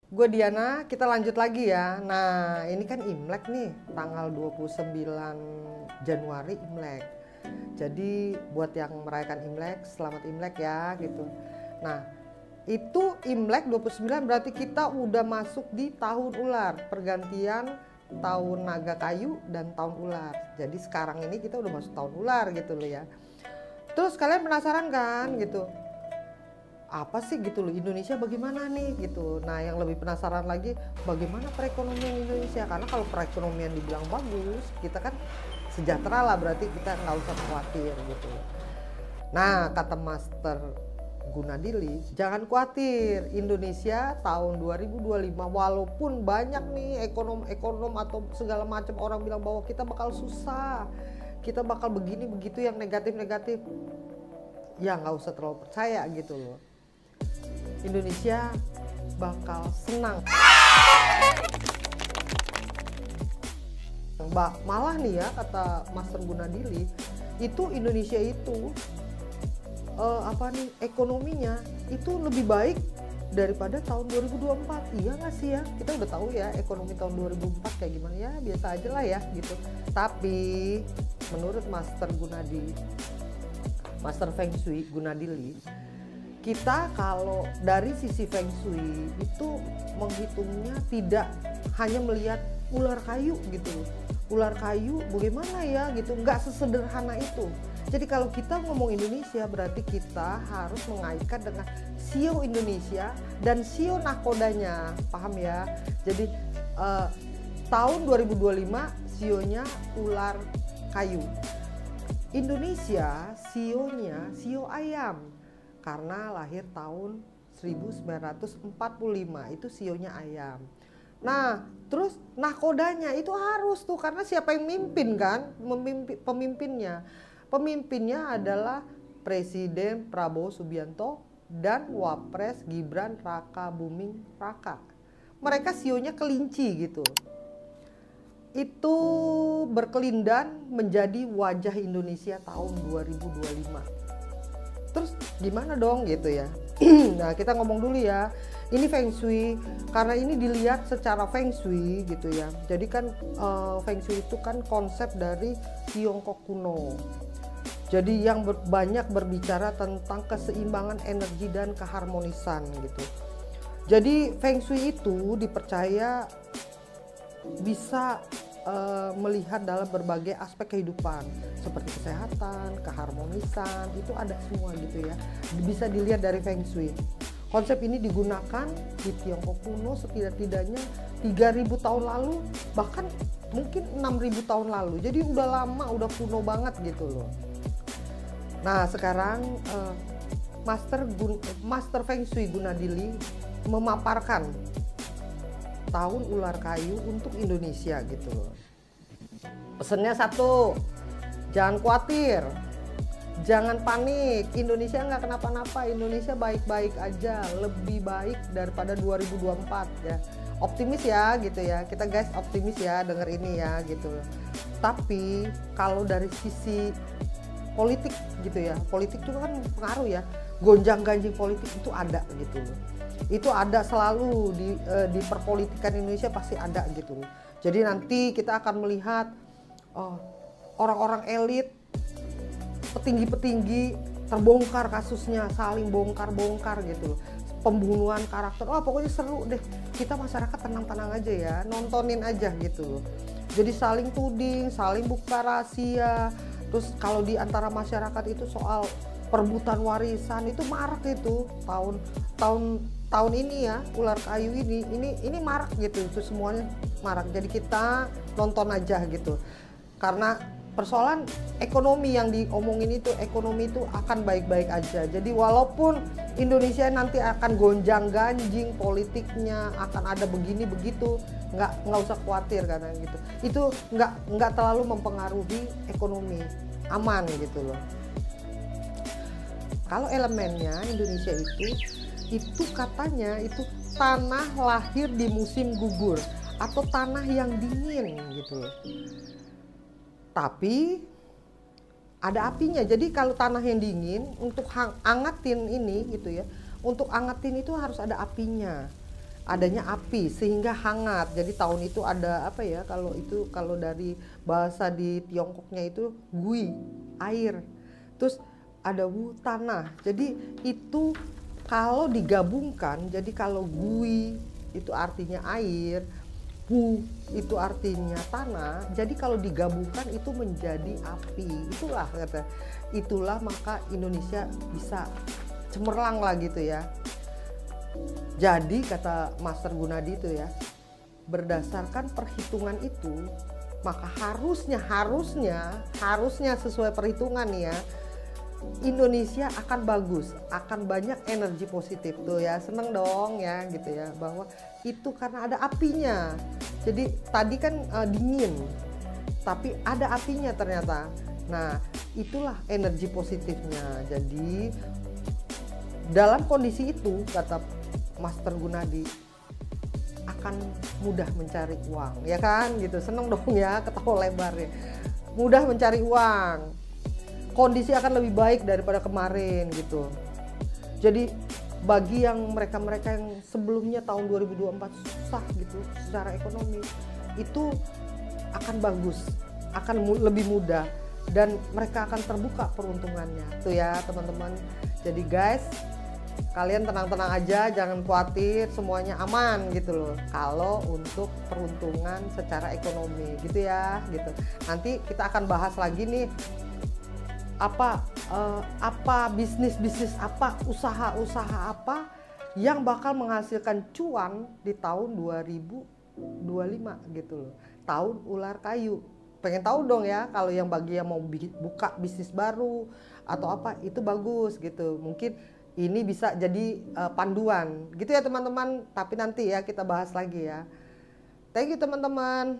Gue Diana, kita lanjut lagi ya. Nah, ini kan Imlek nih, tanggal 29 Januari Imlek. Jadi buat yang merayakan Imlek, selamat Imlek ya gitu. Nah, itu Imlek 29 berarti kita udah masuk di tahun ular, pergantian tahun naga kayu dan tahun ular. Jadi sekarang ini kita udah masuk tahun ular gitu loh ya. Terus kalian penasaran kan gitu, apa sih gitu loh Indonesia bagaimana nih gitu. Nah yang lebih penasaran lagi bagaimana perekonomian Indonesia, karena kalau perekonomian dibilang bagus kita kan sejahtera lah, berarti kita nggak usah khawatir gitu. Nah kata Master Gunadili, jangan khawatir, Indonesia tahun 2025 walaupun banyak nih ekonom atau segala macam orang bilang bahwa kita bakal susah, kita bakal begini begitu yang negatif-negatif, ya nggak usah terlalu percaya gitu loh. Indonesia bakal senang. Malah nih ya kata Master Gunadili, itu Indonesia itu ekonominya itu lebih baik daripada tahun 2024. Iya nggak sih ya? Kita udah tahu ya ekonomi tahun 2004 kayak gimana ya, biasa aja lah ya gitu. Tapi menurut Master Feng Shui Gunadili, kita kalau dari sisi Feng Shui itu menghitungnya tidak hanya melihat ular kayu gitu. Ular kayu bagaimana ya gitu, nggak sesederhana itu. Jadi kalau kita ngomong Indonesia berarti kita harus mengaitkan dengan sio Indonesia dan sio nakodanya, paham ya? Jadi tahun 2025 sionya ular kayu. Indonesia sionya sio ayam karena lahir tahun 1945, itu sionya ayam. Nah terus nakodanya itu harus tuh, karena siapa yang mimpin kan, pemimpinnya adalah Presiden Prabowo Subianto dan Wapres Gibran Raka Buming Raka. Mereka sionya kelinci gitu. Itu berkelindan menjadi wajah Indonesia tahun 2025. Terus gimana dong gitu ya. Nah kita ngomong dulu ya, ini Feng Shui, karena ini dilihat secara Feng Shui gitu ya. Jadi kan Feng Shui itu kan konsep dari Tiongkok kuno. Jadi yang banyak berbicara tentang keseimbangan energi dan keharmonisan gitu. Jadi Feng Shui itu dipercaya bisa melihat dalam berbagai aspek kehidupan seperti kesehatan, keharmonisan, itu ada semua gitu ya. Bisa dilihat dari Feng Shui. Konsep ini digunakan di Tiongkok kuno setidak-tidaknya 3000 tahun lalu, bahkan mungkin 6000 tahun lalu. Jadi udah lama, udah kuno banget gitu loh. Nah sekarang Master Feng Shui Gunadili memaparkan tahun ular kayu untuk Indonesia gitu loh. Pesennya satu, jangan khawatir, jangan panik, Indonesia nggak kenapa-napa, Indonesia baik-baik aja, lebih baik daripada 2024 ya. Optimis ya gitu ya, kita guys optimis ya denger ini ya gitu. Tapi kalau dari sisi politik gitu ya, politik itu kan pengaruh ya, gonjang-ganjing politik itu ada gitu loh. Itu ada selalu di perpolitikan Indonesia, pasti ada gitu. Jadi nanti kita akan melihat orang-orang elit, petinggi-petinggi terbongkar kasusnya, saling bongkar-bongkar gitu loh. Pembunuhan karakter, pokoknya seru deh. Kita masyarakat tenang-tenang aja ya, nontonin aja gitu loh. Jadi saling tuding, saling buka rahasia. Terus kalau di antara masyarakat itu soal perebutan warisan itu marak itu tahun ini ya, ular kayu ini marak gitu, itu semuanya marak. Jadi kita nonton aja gitu, karena persoalan ekonomi yang diomongin itu, ekonomi itu akan baik-baik aja. Jadi walaupun Indonesia nanti akan gonjang-ganjing politiknya, akan ada begini begitu, nggak usah khawatir karena gitu. Itu nggak terlalu mempengaruhi ekonomi, aman gitu loh. Kalau elemennya Indonesia itu katanya itu tanah lahir di musim gugur atau tanah yang dingin gitu. Tapi ada apinya. Jadi kalau tanah yang dingin untuk angetin ini gitu ya, untuk angetin itu harus ada apinya. adanya api sehingga hangat. Jadi tahun itu ada apa ya, kalau dari bahasa di Tiongkoknya itu gui, air. Terus ada wu, tanah. Jadi itu kalau digabungkan, jadi kalau gui itu artinya air, wu itu artinya tanah. Jadi kalau digabungkan itu menjadi api. Itulah maka Indonesia bisa cemerlang lah gitu ya. Jadi kata Master Gunadi itu ya, berdasarkan perhitungan itu, maka harusnya sesuai perhitungan ya, Indonesia akan bagus, akan banyak energi positif tuh ya, seneng dong ya gitu ya, bahwa itu karena ada apinya. Jadi tadi kan dingin, tapi ada apinya ternyata. Nah itulah energi positifnya. Jadi dalam kondisi itu kata Master Gunadi akan mudah mencari uang, ya kan gitu, seneng dong ya, ketawa lebar ya, mudah mencari uang, kondisi akan lebih baik daripada kemarin gitu. Jadi bagi yang mereka yang sebelumnya tahun 2024 susah gitu secara ekonomi, itu akan bagus, akan lebih mudah, dan mereka akan terbuka peruntungannya tuh ya teman-teman. Jadi guys, kalian tenang-tenang aja, jangan khawatir, semuanya aman gitu loh kalau untuk peruntungan secara ekonomi gitu ya gitu. Nanti kita akan bahas lagi nih apa bisnis apa, usaha apa yang bakal menghasilkan cuan di tahun 2025 gitu loh, tahun ular kayu. Pengen tahu dong ya, kalau yang bagi yang mau buka bisnis baru atau apa, itu bagus gitu, mungkin ini bisa jadi panduan gitu ya teman-teman. Tapi nanti ya kita bahas lagi ya. Thank you teman-teman.